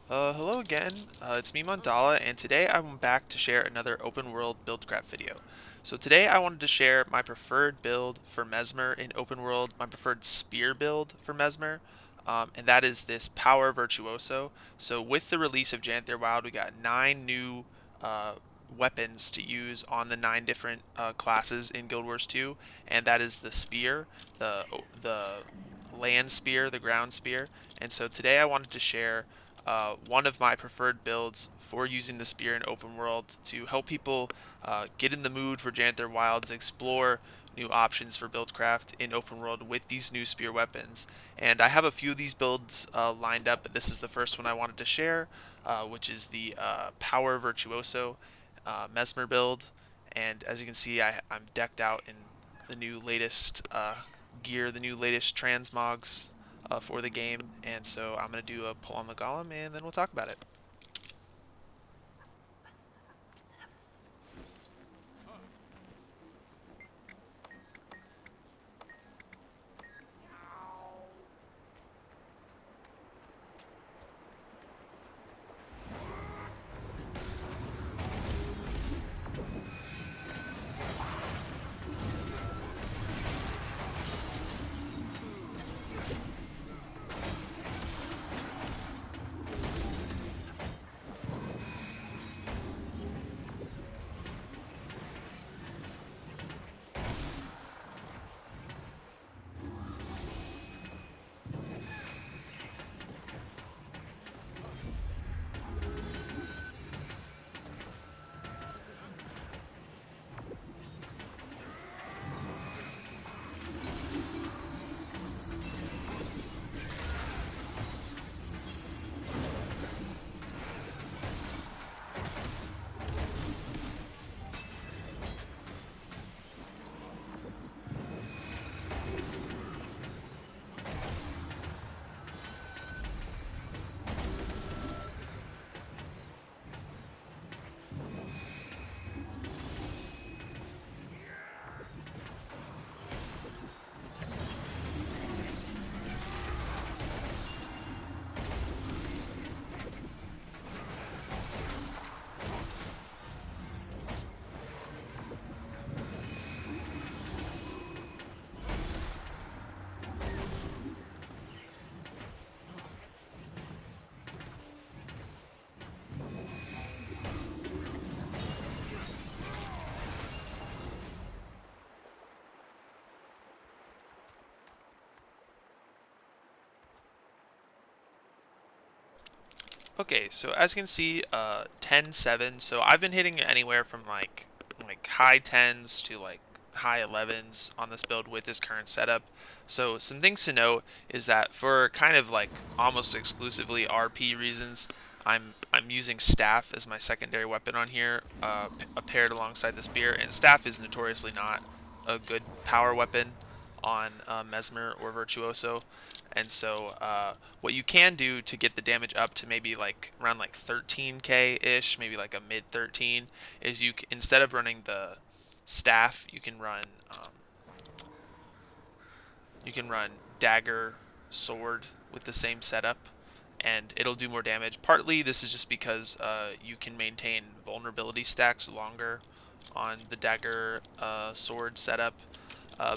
Hello again. It's me, Mandala, and today I'm back to share another open world buildcraft video. So today I wanted to share my preferred build for Mesmer in open world, my preferred spear build for Mesmer, and that is this Power Virtuoso. So with the release of Janthir Wild, we got 9 new uh, weapons to use on the 9 different classes in Guild Wars 2, and that is the spear, the land spear, the ground spear, and so today I wanted to share one of my preferred builds for using the spear in open world to help people get in the mood for Janthir Wilds, explore new options for buildcraft in open world with these new spear weapons. And I have a few of these builds lined up, but this is the first one I wanted to share, which is the Power Virtuoso Mesmer build. And as you can see, I'm decked out in the new latest gear, the new latest transmogs for the game, and so I'm going to do a pull on the golem, and then we'll talk about it. Okay, so as you can see, 10-7. So I've been hitting anywhere from like high 10s to like high 11s on this build with this current setup. So some things to note is that for kind of like almost exclusively RP reasons, I'm using staff as my secondary weapon on here, paired alongside the spear. And staff is notoriously not a good power weapon on Mesmer or Virtuoso. And so what you can do to get the damage up to maybe like around like 13k ish, maybe like a mid 13, is instead of running the staff, you can run dagger sword with the same setup, and it'll do more damage. Partly this is just because you can maintain vulnerability stacks longer on the dagger sword setup,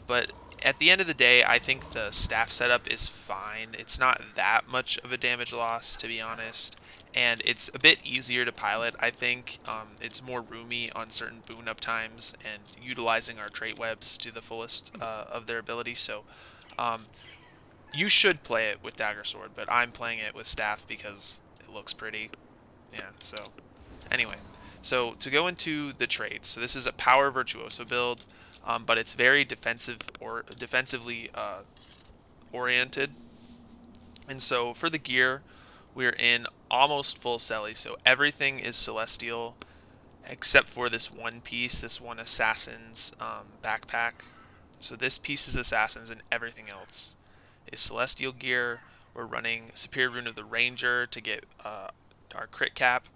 but at the end of the day, I think the staff setup is fine. It's not that much of a damage loss, to be honest, and it's a bit easier to pilot. I think it's more roomy on certain boon up times and utilizing our trait webs to the fullest of their ability. So um, you should play it with dagger sword, but I'm playing it with staff because it looks pretty. Yeah. So anyway, so to go into the traits, so this is a power virtuoso build, but it's very defensively oriented. And so for the gear, we're in almost full Selly, so everything is celestial except for this one piece, this one assassin's backpack. So this piece is assassins, and everything else is celestial gear. We're running Superior Rune of the Ranger to get our crit cap,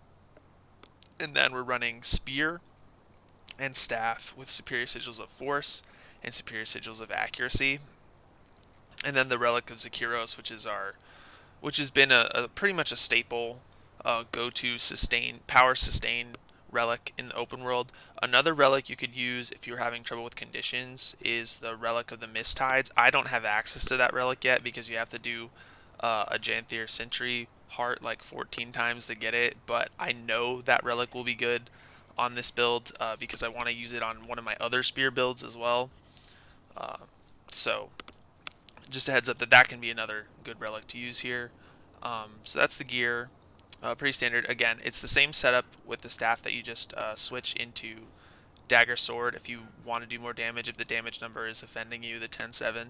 and then we're running Spear and Staff with Superior Sigils of Force and Superior Sigils of Accuracy, and then the Relic of Zakiros, which has been a pretty much a staple go to power sustain relic in the open world. Another relic you could use if you're having trouble with conditions is the relic of the mist tides. I don't have access to that relic yet because you have to do a Janthir Sentry heart like 14 times to get it, but I know that relic will be good on this build because I want to use it on one of my other spear builds as well. Uh, so just a heads up that that can be another good relic to use here. So that's the gear. Pretty standard. Again, it's the same setup with the staff that you just switch into Dagger Sword if you want to do more damage, if the damage number is offending you, the 10-7.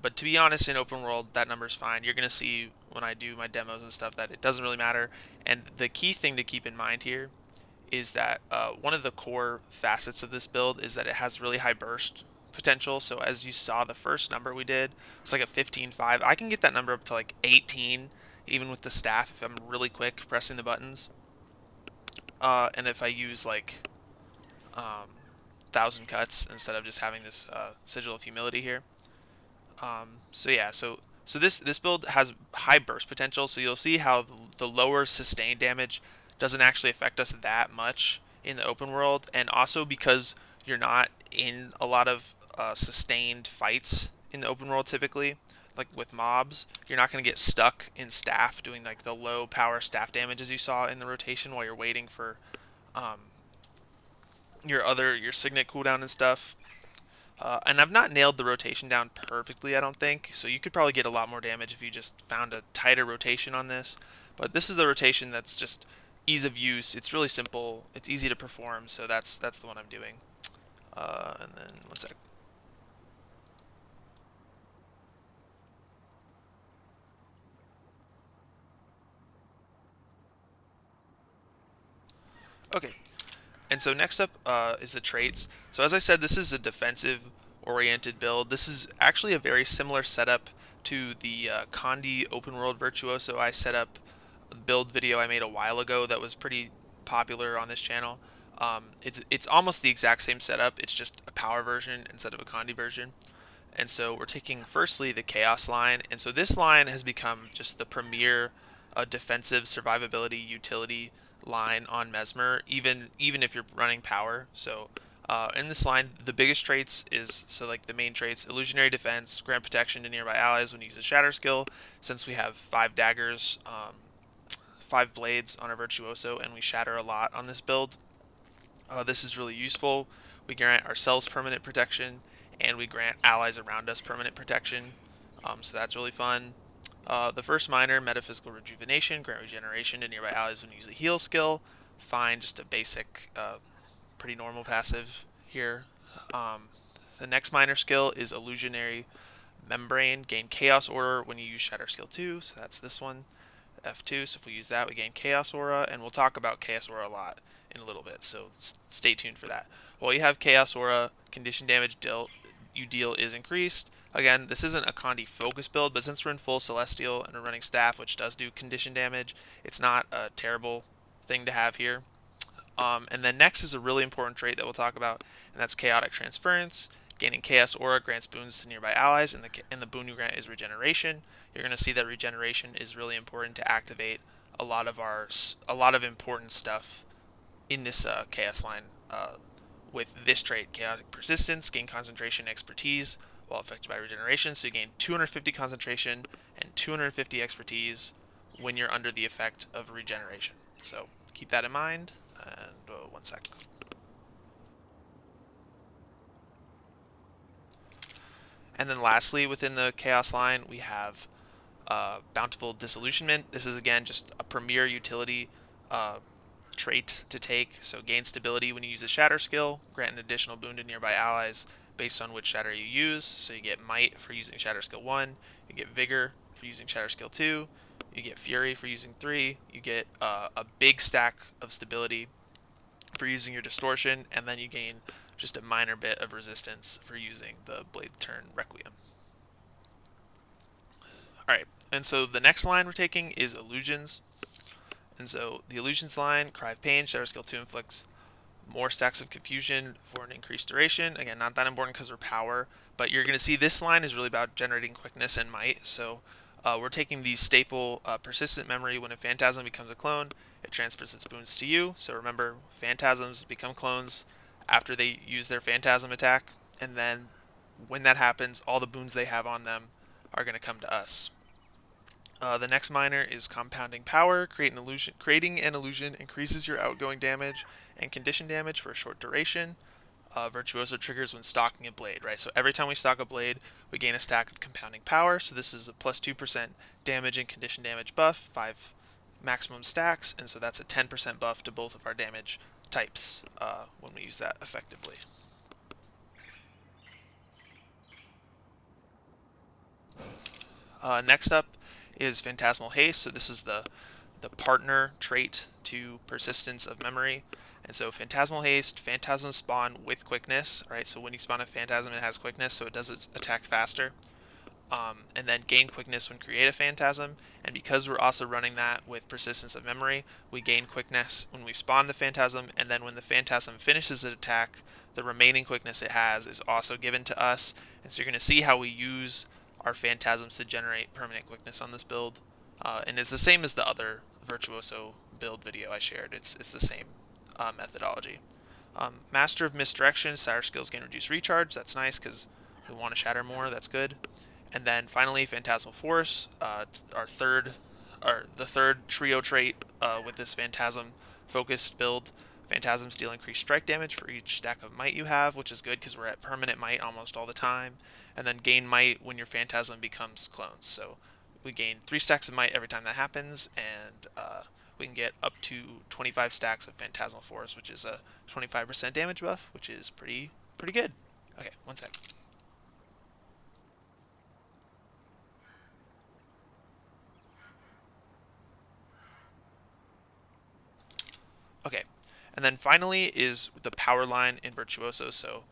But to be honest, in open world, that number is fine. You're going to see when I do my demos and stuff that it doesn't really matter. And the key thing to keep in mind here is that one of the core facets of this build is that it has really high burst potential. So as you saw the first number we did, it's like a 15-5. I can get that number up to like 18 even with the staff if I'm really quick pressing the buttons. And if I use like 1,000 cuts instead of just having this sigil of humility here. So yeah, so this build has high burst potential, so you'll see how the lower sustained damage doesn't actually affect us that much in the open world, and also because you're not in a lot of sustained fights in the open world typically, like with mobs, you're not going to get stuck in staff doing like the low power staff damage as you saw in the rotation while you're waiting for um, your signet cooldown and stuff. And I've not nailed the rotation down perfectly, I don't think, so you could probably get a lot more damage if you just found a tighter rotation on this. But this is a rotation that's just ease of use. It's really simple. It's easy to perform, so that's the one I'm doing. And then one sec. Okay, and so next up is the traits. So as I said, this is a defensive oriented build. This is actually a very similar setup to the Condi open world Virtuoso I set up build video I made a while ago that was pretty popular on this channel. It's almost the exact same setup. It's just a power version instead of a Condi version. And so we're taking firstly the Chaos line, and so this line has become just the premier defensive survivability utility line on Mesmer, even if you're running power. So in this line, the biggest traits is like the main traits: illusionary defense, grant protection to nearby allies when you use a shatter skill. Since we have 5 daggers, 5 blades on our Virtuoso, and we shatter a lot on this build, this is really useful. We grant ourselves permanent protection, and we grant allies around us permanent protection. So that's really fun. The first minor, Metaphysical Rejuvenation, grant regeneration to nearby allies when you use a heal skill. Fine, just a basic, pretty normal passive here. The next minor skill is Illusionary Membrane, gain Chaos Aura when you use Shatter Skill 2, so that's this one, F2. So if we use that, we gain Chaos Aura, and we'll talk about Chaos Aura a lot in a little bit, so stay tuned for that. While you have Chaos Aura, condition damage you deal is increased. Again, this isn't a Condi focus build, but since we're in full Celestial and we're running staff, which does do condition damage, it's not a terrible thing to have here. And then next is a really important trait that we'll talk about, and that's Chaotic Transference. Gaining Chaos Aura grants boons to nearby allies, and the boon you grant is Regeneration. You're going to see that Regeneration is really important to activate a lot of important stuff in this Chaos line. With this trait, Chaotic Persistence, gain Concentration Expertise while affected by Regeneration, so you gain 250 Concentration and 250 Expertise when you're under the effect of Regeneration. So keep that in mind, and one sec. And then lastly, within the Chaos line, we have Bountiful Disillusionment. This is again just a premier utility trait to take. So gain stability when you use a shatter skill, grant an additional boon to nearby allies based on which shatter you use. So you get might for using shatter skill 1, you get vigor for using shatter skill 2, you get fury for using 3, you get a big stack of stability for using your distortion, and then you gain just a minor bit of resistance for using the Blade Turn Requiem. Alright, and so the next line we're taking is Illusions. And so the Illusions line, Cry of Pain, Shatter Skill 2 inflicts more stacks of confusion for an increased duration. Again, not that important because we're power, but you're going to see this line is really about generating quickness and might. So we're taking the staple persistent memory. When a phantasm becomes a clone, it transfers its boons to you. So remember, phantasms become clones after they use their phantasm attack, and then when that happens, all the boons they have on them are going to come to us. The next minor is compounding power. Creating an illusion increases your outgoing damage and condition damage for a short duration. Virtuoso triggers when stocking a blade, right? So every time we stock a blade, we gain a stack of compounding power. So this is a plus 2% damage and condition damage buff, 5 maximum stacks, and so that's a 10% buff to both of our damage types when we use that effectively. Next up is Phantasmal Haste. So this is the partner trait to Persistence of Memory. And so Phantasmal Haste, Phantasms spawn with quickness, right? So when you spawn a Phantasm, it has quickness, so it does its attack faster. And then gain quickness when create a Phantasm. And because we're also running that with Persistence of Memory, we gain quickness when we spawn the Phantasm, and then when the Phantasm finishes its attack, the remaining quickness it has is also given to us. And so you're going to see how we use our Phantasms to generate permanent quickness on this build. And it's the same as the other Virtuoso build video I shared. It's the same methodology. Master of Misdirection, Sire skills gain reduced recharge. That's nice because we want to shatter more. That's good. And then finally, Phantasmal Force, the third trio trait with this Phantasm focused build. Phantasms deal increased strike damage for each stack of might you have, which is good because we're at permanent might almost all the time. And then gain might when your Phantasm becomes clones. So we gain 3 stacks of might every time that happens, and we can get up to 25 stacks of Phantasmal Force, which is a 25% damage buff, which is pretty good. Okay, one sec. Okay, and then finally is the power line in Virtuoso. So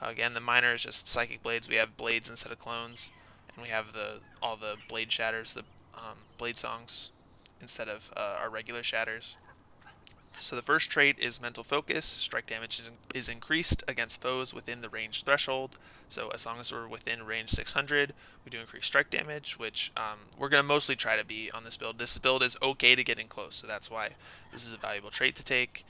again, the minor is just psychic blades. We have blades instead of clones, and we have all the blade shatters, the blade songs instead of our regular shatters. So the first trait is mental focus. Strike damage is increased against foes within the range threshold. So as long as we're within range 600, we do increase strike damage, which we're going to mostly try to be on this build. This build is okay to get in close, so that's why this is a valuable trait to take.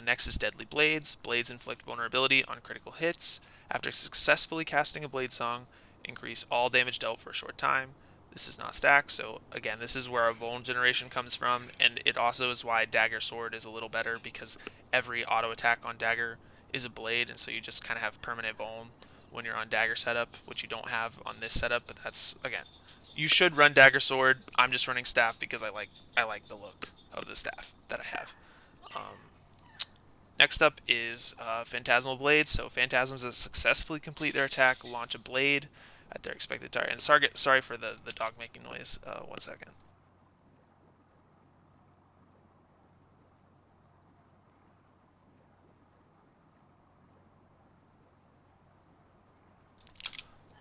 Next is Deadly Blades. Blades inflict vulnerability on critical hits. After successfully casting a blade song, increase all damage dealt for a short time. This is not stacked, so again, this is where our Vuln generation comes from, and it also is why Dagger Sword is a little better, because every auto attack on Dagger is a blade, and so you just kind of have permanent Vuln when you're on Dagger setup, which you don't have on this setup, but that's, again, you should run Dagger Sword. I'm just running Staff because I like the look of the Staff that I have. Next up is Phantasmal Blades. So Phantasms that successfully complete their attack launch a blade at their expected target. And sorry for the dog making noise. 1 second.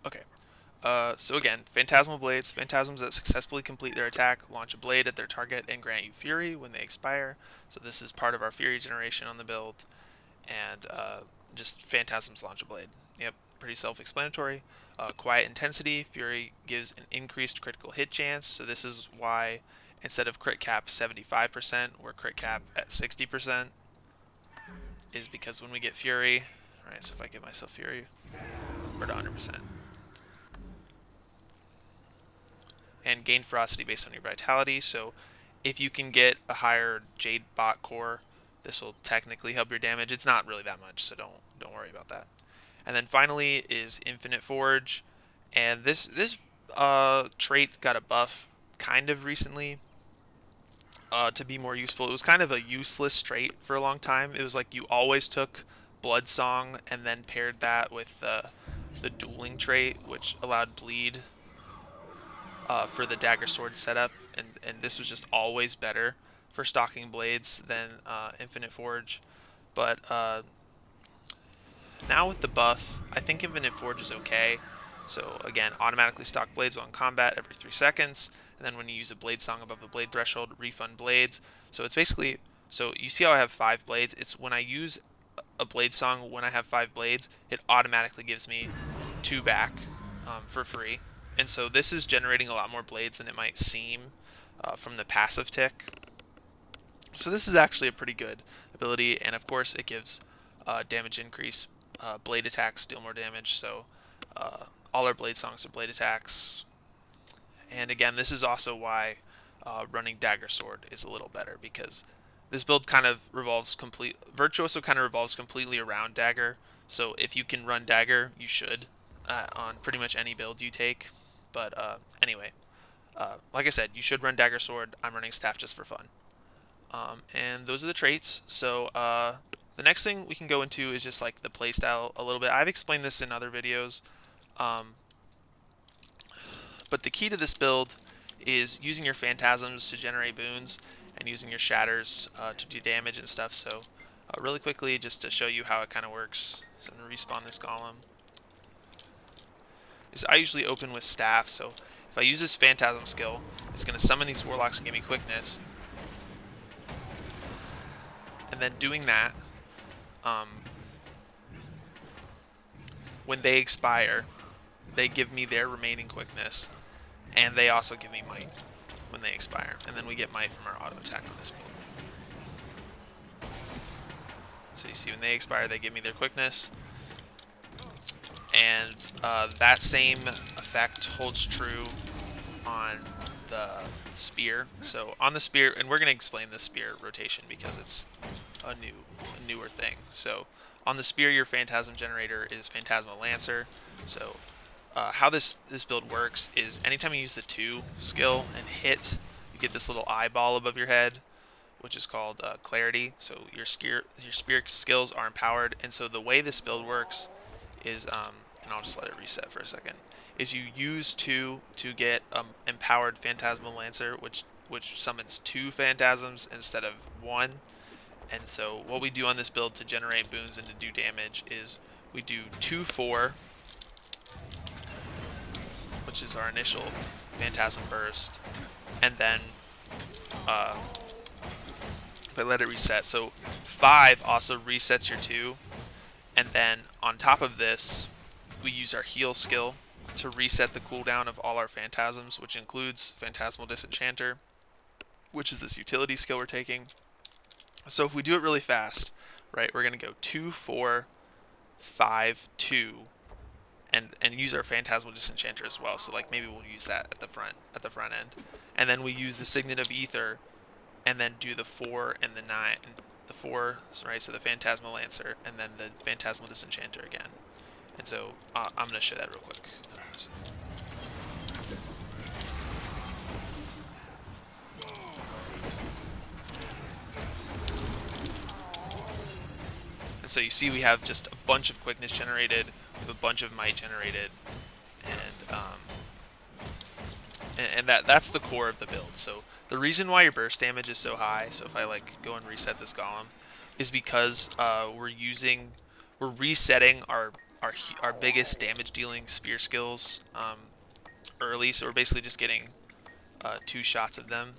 Okay. So again, Phantasmal Blades. Phantasms that successfully complete their attack launch a blade at their target and grant you Fury when they expire. So this is part of our Fury generation on the build. And just Phantasms launch a blade. Yep, pretty self-explanatory. Quiet Intensity. Fury gives an increased critical hit chance. So this is why instead of crit cap 75%, we're crit cap at 60%. Is because when we get Fury, alright, so if I give myself Fury, we're at 100%. And gain Ferocity based on your Vitality. So if you can get a higher Jade Bot core, this will technically help your damage. It's not really that much, so don't worry about that. And then finally is Infinite Forge, and this trait got a buff kind of recently to be more useful. It was kind of a useless trait for a long time. It was like you always took Blood Song and then paired that with the dueling trait, which allowed bleed for the Dagger Sword setup, and this was just always better for stocking blades than Infinite Forge. But now with the buff, I think Infinite Forge is okay. So again, automatically stock blades while in combat every 3 seconds, and then when you use a blade song above the blade threshold, refund blades. So it's basically, so you see how I have 5 blades? It's when I use a blade song when I have 5 blades, it automatically gives me 2 back for free. And so this is generating a lot more blades than it might seem from the passive tick. So this is actually a pretty good ability, and of course it gives damage increase. Blade attacks deal more damage, so all our blade songs are blade attacks. And again, this is also why running Dagger Sword is a little better, because this build kind of revolves Virtuoso kind of revolves completely around Dagger. So if you can run Dagger, you should on pretty much any build you take. But anyway, like I said, you should run Dagger Sword. I'm running Staff just for fun. And those are the traits. So the next thing we can go into is just like the playstyle a little bit. I've explained this in other videos. But the key to this build is using your phantasms to generate boons and using your shatters to do damage and stuff. So really quickly, just to show you how it kind of works, so I'm going to respawn this golem. I usually open with staff, so if I use this phantasm skill, it's going to summon these warlocks and give me quickness. And then doing that, when they expire, they give me their remaining quickness, and they also give me might when they expire, and then we get might from our auto attack on this build. So you see, when they expire, they give me their quickness, and that same effect holds true on the spear. So on the spear, and we're going to explain the spear rotation because it's a newer thing. So on the spear, your phantasm generator is Phantasmal Lancer. So how this build works is anytime you use the 2 skill and hit, you get this little eyeball above your head, which is called clarity. So your spear skills are empowered. And so the way this build works is, and I'll just let it reset for a second, is you use 2 to get empowered Phantasmal Lancer, which summons 2 phantasms instead of 1. And so what we do on this build to generate boons and to do damage is we do 2-4, which is our initial Phantasm Burst, and then if I let it reset, so 5 also resets your 2, and then on top of this, we use our heal skill to reset the cooldown of all our phantasms, which includes Phantasmal Disenchanter, which is this utility skill we're taking. So if we do it really fast, right, we're going to go 2-4, 5-2, and use our Phantasmal Disenchanter as well. So like maybe we'll use that at the front end, and then we use the Signet of Ether, and then do the 4 and the 9, the 4, right? So the Phantasmal Lancer, and then the Phantasmal Disenchanter again. And so I'm going to show that real quick. And so you see we have just a bunch of quickness generated, we have a bunch of might generated, and that's the core of the build. So the reason why your burst damage is so high, so if I like go and reset this golem, is because we're resetting our biggest damage dealing spear skills early. So we're basically just getting 2 shots of them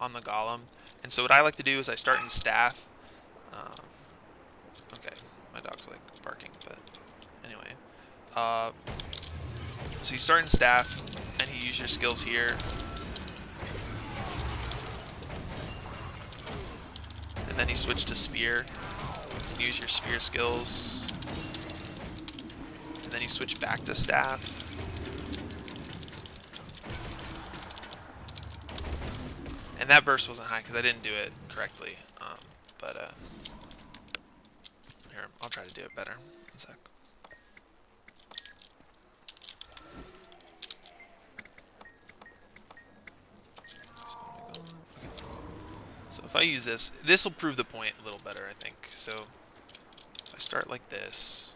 on the golem. And so what I like to do is I start in staff. Okay, my dog's like barking, but anyway. So you start in staff, and you use your skills here. And then you switch to spear, and use your spear skills. And then you switch back to staff. And that burst wasn't high because I didn't do it correctly. Here, I'll try to do it better. One sec. So if I use this will prove the point a little better, I think. So if I start like this.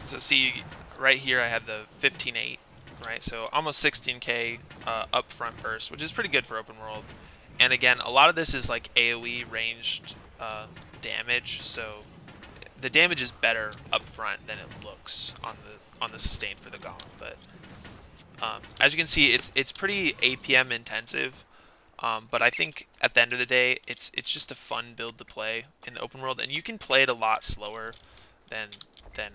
So see, right here I had the 15.8, right? So almost 16k upfront burst, which is pretty good for open world. And again, a lot of this is like AoE ranged damage, so the damage is better up front than it looks on the sustain for the Golem. But as you can see, it's pretty APM intensive. But I think at the end of the day, it's just a fun build to play in the open world, and you can play it a lot slower than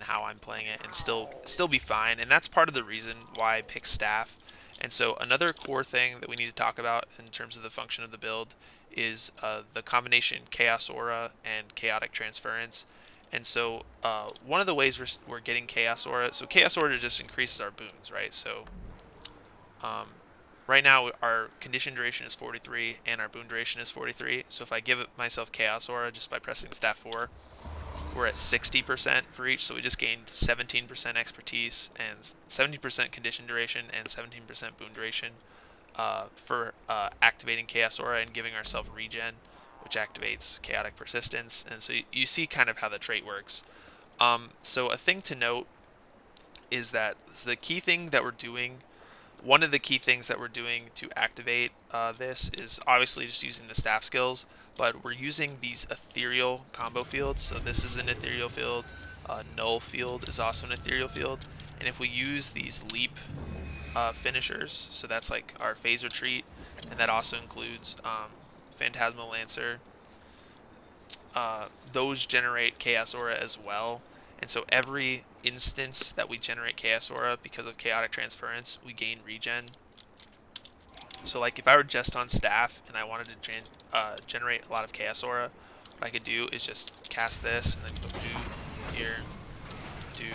how I'm playing it and still be fine. And that's part of the reason why I pick staff. And so another core thing that we need to talk about in terms of the function of the build is the combination Chaos Aura and Chaotic Transference. And so one of the ways we're getting Chaos Aura, so Chaos Aura just increases our boons, right? So right now our condition duration is 43 and our boon duration is 43. So if I give myself Chaos Aura just by pressing the staff 4, we're at 60% for each, so we just gained 17% expertise and 70% condition duration and 17% boon duration for activating Chaos Aura and giving ourselves regen, which activates Chaotic Persistence. And so you see kind of how the trait works. So a thing to note is that the key thing that we're doing, one of the key things that we're doing to activate this is obviously just using the staff skills, but we're using these ethereal combo fields. So this is an ethereal field, null field is also an ethereal field, and if we use these leap finishers, so that's like our phase retreat, and that also includes Phantasmal Lancer, those generate Chaos Aura as well. And so every instance that we generate Chaos Aura because of Chaotic Transference, we gain regen. So like if I were just on staff and I wanted to generate a lot of Chaos Aura, what I could do is just cast this and then go do here, do.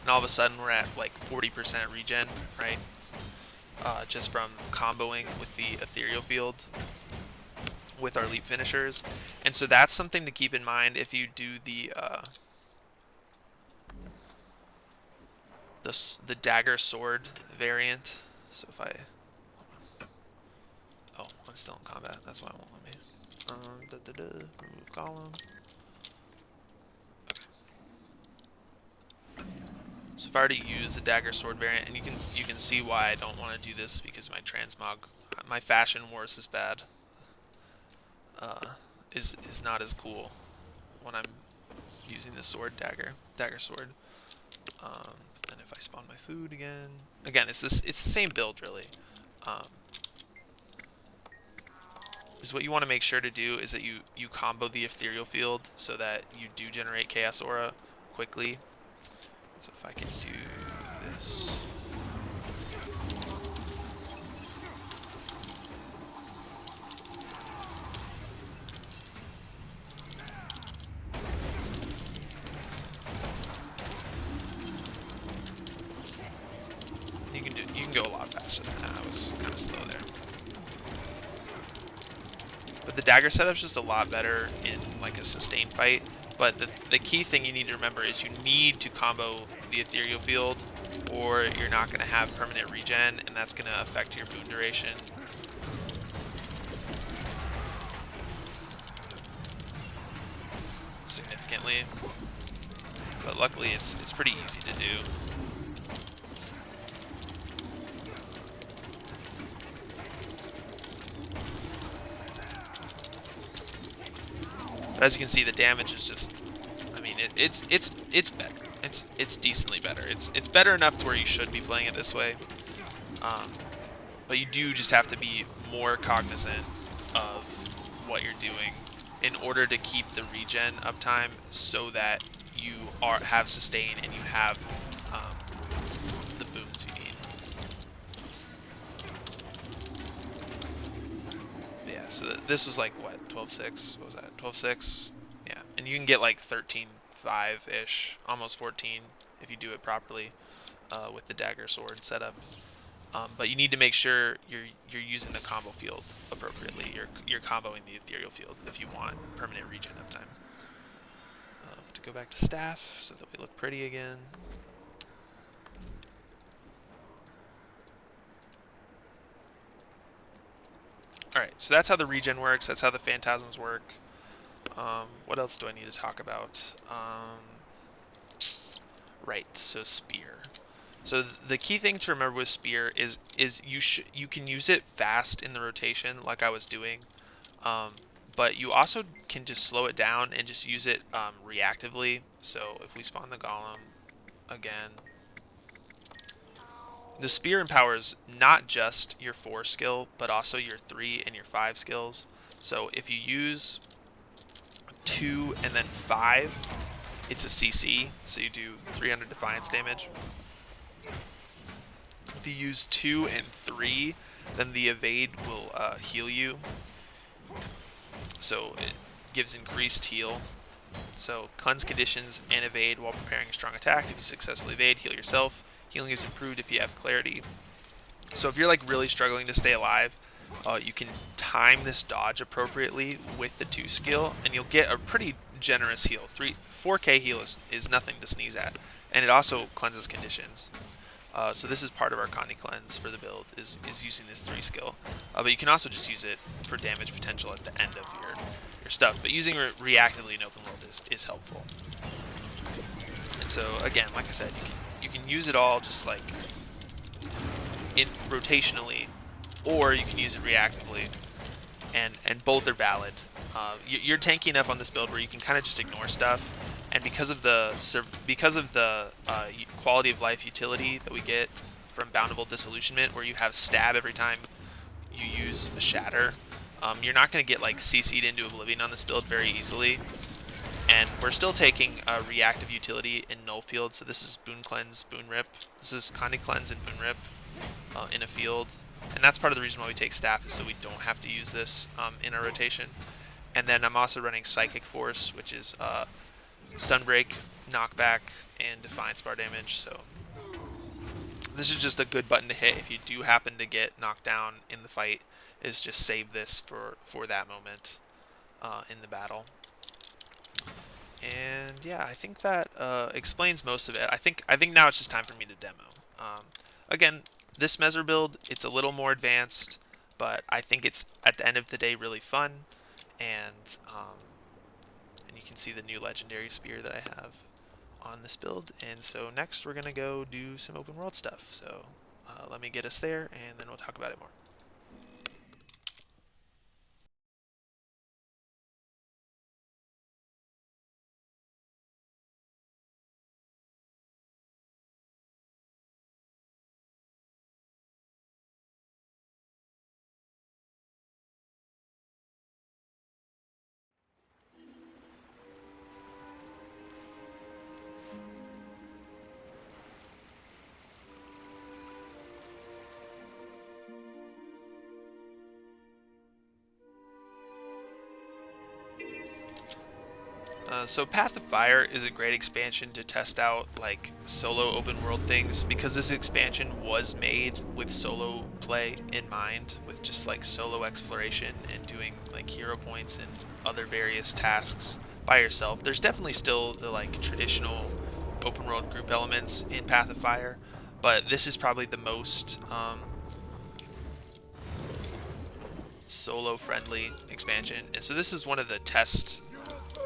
And all of a sudden we're at like 40% regen, right? Just from comboing with the ethereal field with our leap finishers. And so that's something to keep in mind if you do the dagger sword variant. So if I, oh, I'm still in combat, that's why it won't let me. Remove column. Okay. So if I were to use the dagger sword variant, and you can see why I don't want to do this, because my transmog, my fashion wars is bad. Is not as cool when I'm using the sword dagger sword. And if I spawn my food again, it's the same build really. Is what you want to make sure to do is that you combo the ethereal field so that you do generate Chaos Aura quickly. So if I can do this. You can go a lot faster than that. I was kind of slow there. But the dagger setup's just a lot better in like a sustain fight. But the key thing you need to remember is you need to combo the ethereal field, or you're not going to have permanent regen, and that's going to affect your boon duration. Significantly. But luckily it's pretty easy to do. But as you can see, the damage is just, I mean, it's better. It's decently better. It's better enough to where you should be playing it this way. But you do just have to be more cognizant of what you're doing in order to keep the regen uptime, so that you have sustain and you have the boons you need. Yeah, so this was like, what, 12.6? What was that, 12.6? Yeah, and you can get like 13.5-ish, almost 14 if you do it properly with the dagger sword setup. But you need to make sure you're using the combo field appropriately. You're comboing the ethereal field if you want permanent regen uptime. To go back to staff so that we look pretty again. Alright, so that's how the regen works. That's how the phantasms work. What else do I need to talk about? Right, so spear. So the key thing to remember with spear is you can use it fast in the rotation like I was doing, but you also can just slow it down and just use it reactively. So if we spawn the golem again, the spear empowers not just your 4 skill, but also your 3 and your 5 skills. So if you use 2 and then 5, it's a CC, so you do 300 defiance damage. If you use 2 and 3, then the evade will heal you. So it gives increased heal. So cleanse conditions and evade while preparing a strong attack. If you successfully evade, heal yourself. Healing is improved if you have clarity. So if you're like really struggling to stay alive, you can time this dodge appropriately with the 2 skill, and you'll get a pretty generous heal. 4k heal is nothing to sneeze at, and it also cleanses conditions. So this is part of our Connie cleanse for the build, is using this 3 skill. But you can also just use it for damage potential at the end of your stuff. But using it reactively in open world is helpful. And so again, like I said, you can use it all just like rotationally, or you can use it reactively, and both are valid. You're tanky enough on this build where you can kind of just ignore stuff. And because of the quality of life utility that we get from Boundable Disillusionment, where you have stab every time you use a shatter, you're not going to get like CC'd into oblivion on this build very easily. And we're still taking reactive utility in null field, so this is Boon Cleanse, Boon Rip. This is Connie Cleanse and Boon Rip in a field. And that's part of the reason why we take staff, is so we don't have to use this in our rotation. And then I'm also running Psychic Force, which is Stun Break, Knockback, and Defiance bar damage. So this is just a good button to hit if you do happen to get knocked down in the fight, is just save this for that moment in the battle. And yeah, I think that explains most of it. I think now it's just time for me to demo. Again, this mesmer build, it's a little more advanced, but I think it's, at the end of the day, really fun. And you can see the new legendary spear that I have on this build. And so next we're gonna go do some open world stuff. So let me get us there, and then we'll talk about it more. So Path of Fire is a great expansion to test out like solo open world things, because this expansion was made with solo play in mind, with just like solo exploration and doing like hero points and other various tasks by yourself. There's definitely still the like traditional open world group elements in Path of Fire, but this is probably the most solo friendly expansion. And so this is one of the test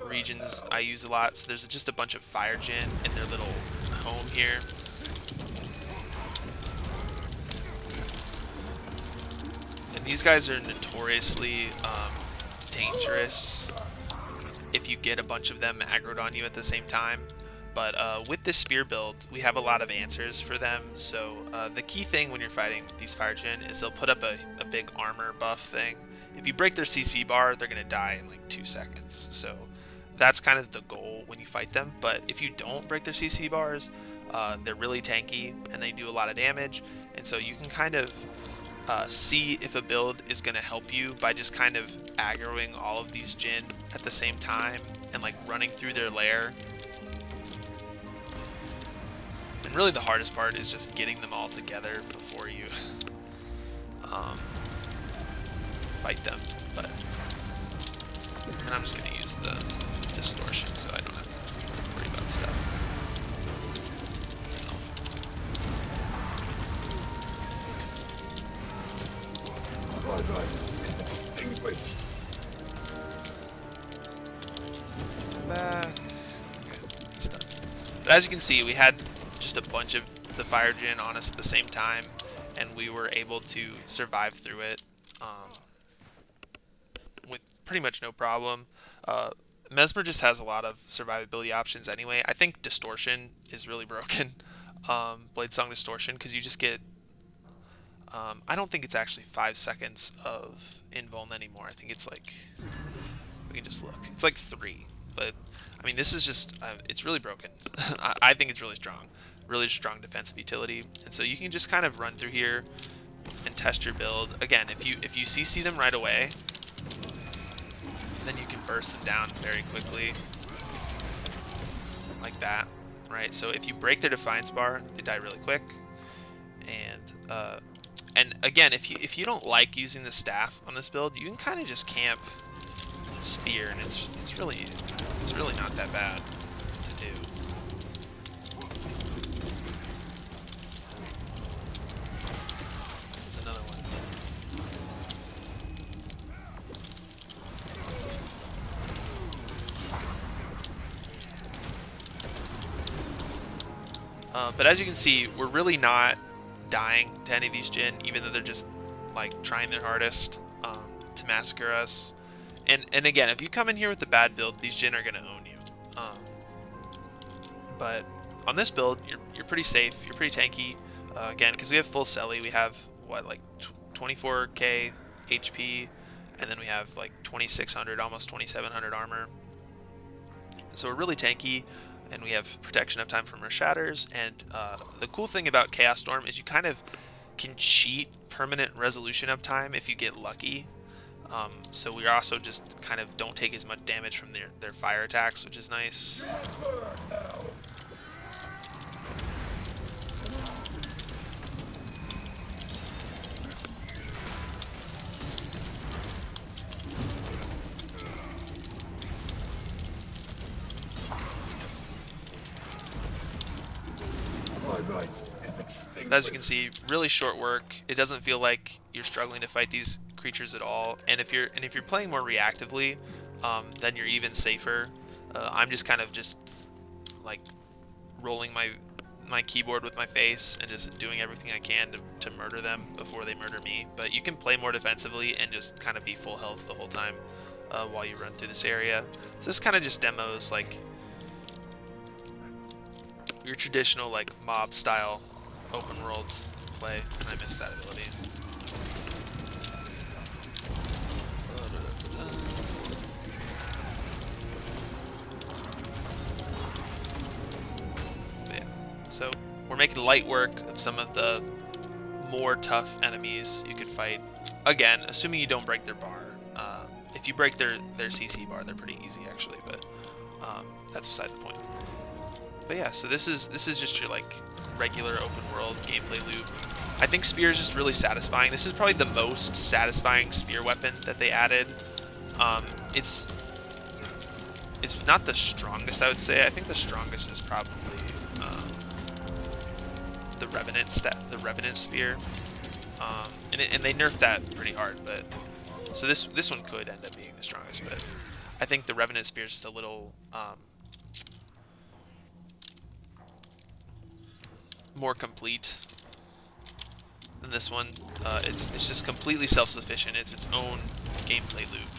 regions I use a lot. So there's just a bunch of fire gen in their little home here. And these guys are notoriously dangerous if you get a bunch of them aggroed on you at the same time. But with this spear build, we have a lot of answers for them. So the key thing when you're fighting these fire gen is they'll put up a big armor buff thing. If you break their CC bar, they're going to die in like 2 seconds. So that's kind of the goal when you fight them. But if you don't break their CC bars, they're really tanky and they do a lot of damage. And so you can kind of see if a build is going to help you by just kind of aggroing all of these Jin at the same time and like running through their lair. And really the hardest part is just getting them all together before you fight them. But and I'm just going to use the distortion so I don't have to worry about stuff. My life is extinguished. Back. Okay, it's done. But as you can see, we had just a bunch of the fire gen on us at the same time, and we were able to survive through it pretty much no problem. Mesmer just has a lot of survivability options anyway. I think Distortion is really broken. Blade Song Distortion, because you just get... I don't think it's actually 5 seconds of invuln anymore. I think it's like... We can just look. It's like 3. But, I mean, this is just... it's really broken. I think it's really strong. Really strong defensive utility. And so you can just kind of run through here and test your build. Again, if you CC them right away, then you can burst them down very quickly, like that, right? So if you break their Defiance bar, they die really quick. And again, if you don't like using the staff on this build, you can kind of just camp spear, and it's really not that bad to do. There's another one. But as you can see, we're really not dying to any of these Jinn, even though they're just like trying their hardest to massacre us. And again, if you come in here with the bad build, these Jinn are gonna own you. But on this build, you're pretty safe. You're pretty tanky. Again, because we have full Selly, we have what, like 24k HP, and then we have like 2600, almost 2700 armor. So we're really tanky, and we have protection uptime from our shatters. And the cool thing about Chaos Storm is you kind of can cheat permanent resolution uptime if you get lucky. So we also just kind of don't take as much damage from their fire attacks, which is nice. As you can see, really short work. It doesn't feel like you're struggling to fight these creatures at all. And if you're playing more reactively, then you're even safer. I'm just kind of like rolling my keyboard with my face and just doing everything I can to murder them before they murder me. But you can play more defensively and just kind of be full health the whole time while you run through this area. So this kind of just demos like your traditional like mob style open world play, and I missed that ability. But yeah, so we're making light work of some of the more tough enemies you could fight. Again, assuming you don't break their bar. If you break their CC bar, they're pretty easy actually, but that's beside the point. But yeah, so this is just your like regular open world gameplay loop. I think spear is just really satisfying. This is probably the most satisfying spear weapon that they added. It's not the strongest, I would say. I think the strongest is probably the Revenant spear. And they nerfed that pretty hard, but so this one could end up being the strongest, but I think the Revenant spear is just a little more complete than this one. It's just completely self-sufficient. It's its own gameplay loop.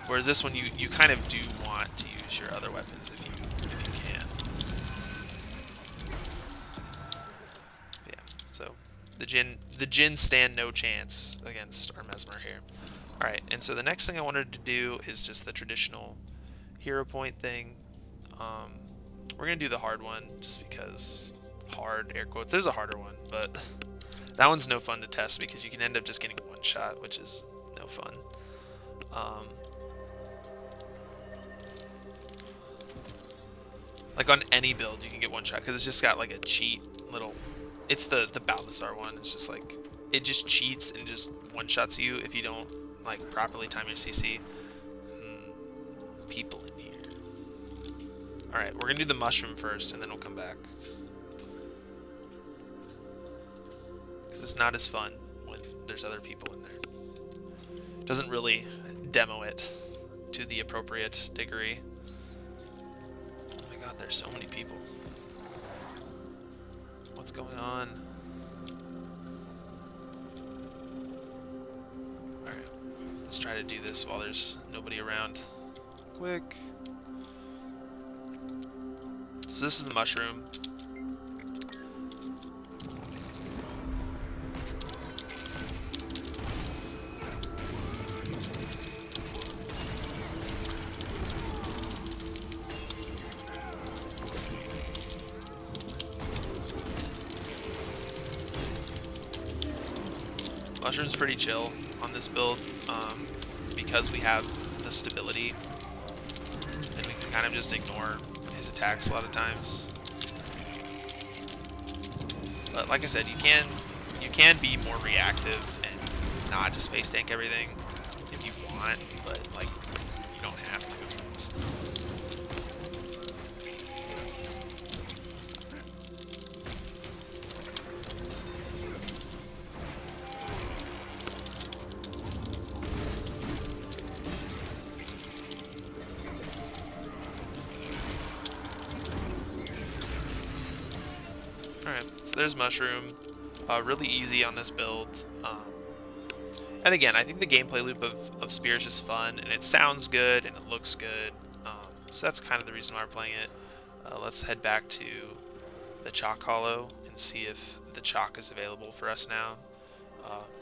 Whereas this one, you kind of do want to use your other weapons if you can. But yeah. So the Jinn stand no chance against our Mesmer here. All right, and so the next thing I wanted to do is just the traditional hero point thing. We're gonna do the hard one just because hard, air quotes. There's a harder one, but that one's no fun to test because you can end up just getting one shot, which is no fun. Like on any build, you can get one shot because it's just got like a cheat little. It's the Balthazar one. It's just like it just cheats and just one shots you if you don't like properly time your CC. People in here. All right, we're gonna do the mushroom first, and then we'll come back because it's not as fun when there's other people in there. Doesn't really demo it to the appropriate degree. Oh my god, there's so many people. What's going on? Alright, Let's try to do this while there's nobody around. Quick. So this is the mushroom. Mushroom's pretty chill on this build because we have the stability, and we can kind of just ignore his attacks a lot of times. But like I said, you can be more reactive and not just face tank everything if you want, but like you don't have to. Alright, so there's Mushroom. Really easy on this build. And again, I think the gameplay loop of Spear is just fun, and it sounds good, and it looks good. So that's kind of the reason why we're playing it. Let's head back to the Chak Hollow and see if the Chak is available for us now.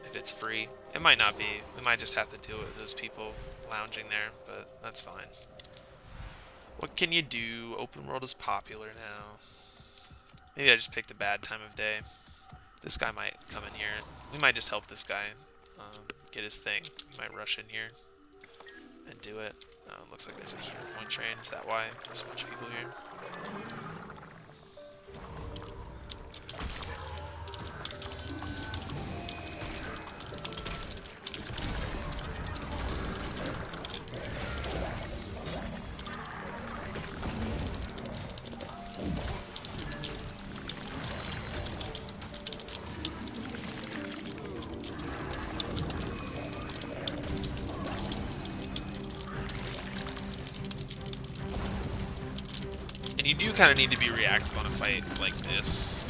If it's free. It might not be. We might just have to deal with those people lounging there, but that's fine. What can you do? Open world is popular now. Maybe I just picked a bad time of day. This guy might come in here. We might just help this guy get his thing. He might rush in here and do it. Looks like there's a hero point train. Is that why there's a bunch of people here? And you do kind of need to be reactive on a fight like this.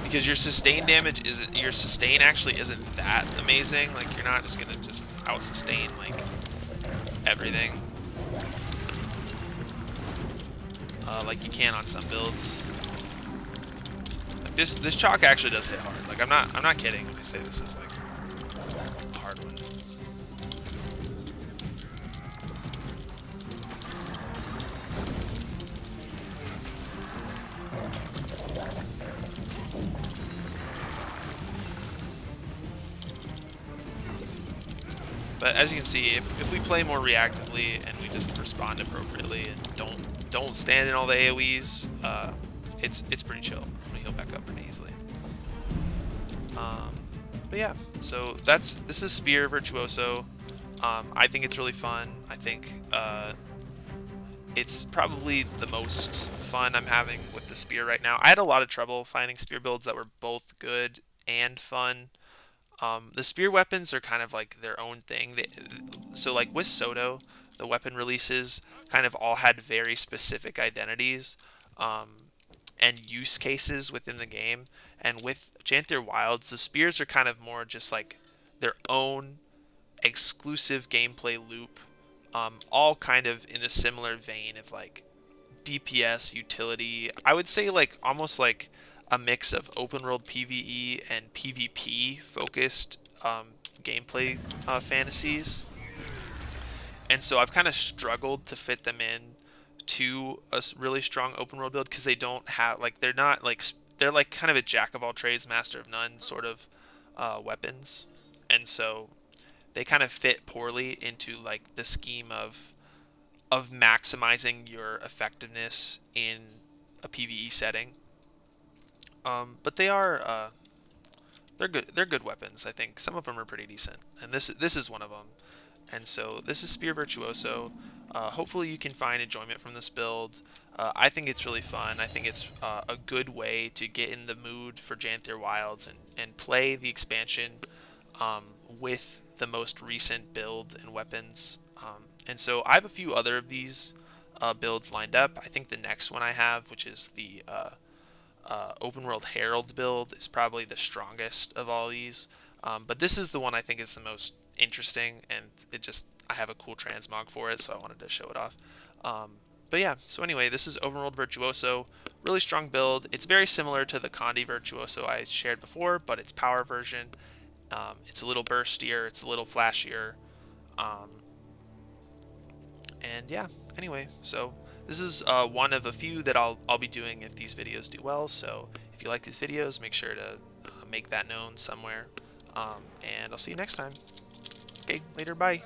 Because your sustain damage isn't, your sustain actually isn't that amazing. Like, you're not just gonna just out sustain like everything. Like you can on some builds. This Chak actually does hit hard. Like I'm not kidding when I say this is like a hard one. But as you can see, if we play more reactively and we just respond appropriately and don't stand in all the AoEs, it's pretty chill. We heal back up pretty easily. But yeah, so this is Spear Virtuoso. I think it's really fun. I think it's probably the most fun I'm having with the Spear right now. I had a lot of trouble finding Spear builds that were both good and fun. The Spear weapons are kind of like their own thing. So like with Soto, the weapon releases kind of all had very specific identities and use cases within the game. And with Janthir Wilds, the Spears are kind of more just like their own exclusive gameplay loop, all kind of in a similar vein of like DPS utility. I would say like almost like a mix of open world PvE and PvP focused gameplay fantasies. And so I've kind of struggled to fit them in to a really strong open world build because they don't have like they're like kind of a jack of all trades, master of none sort of weapons, and so they kind of fit poorly into like the scheme of maximizing your effectiveness in a PvE setting. But they're good. They're good weapons. I think some of them are pretty decent, and this is one of them. And so this is Spear Virtuoso. Hopefully you can find enjoyment from this build. I think it's really fun. I think it's a good way to get in the mood for Janthir Wilds and play the expansion with the most recent build and weapons. And so I have a few other of these builds lined up. I think the next one I have, which is the Open World Herald build, is probably the strongest of all these. But this is the one I think is the most interesting, and I have a cool transmog for it, so I wanted to show it off. But yeah, so anyway, this is Open World Virtuoso. Really strong build. It's very similar to the Condi Virtuoso I shared before, but it's power version. It's a little burstier, it's a little flashier. Um, and yeah, anyway, so this is one of a few that I'll be doing if these videos do well. So if you like these videos, make sure to make that known somewhere. And I'll see you next time. Okay, later, bye.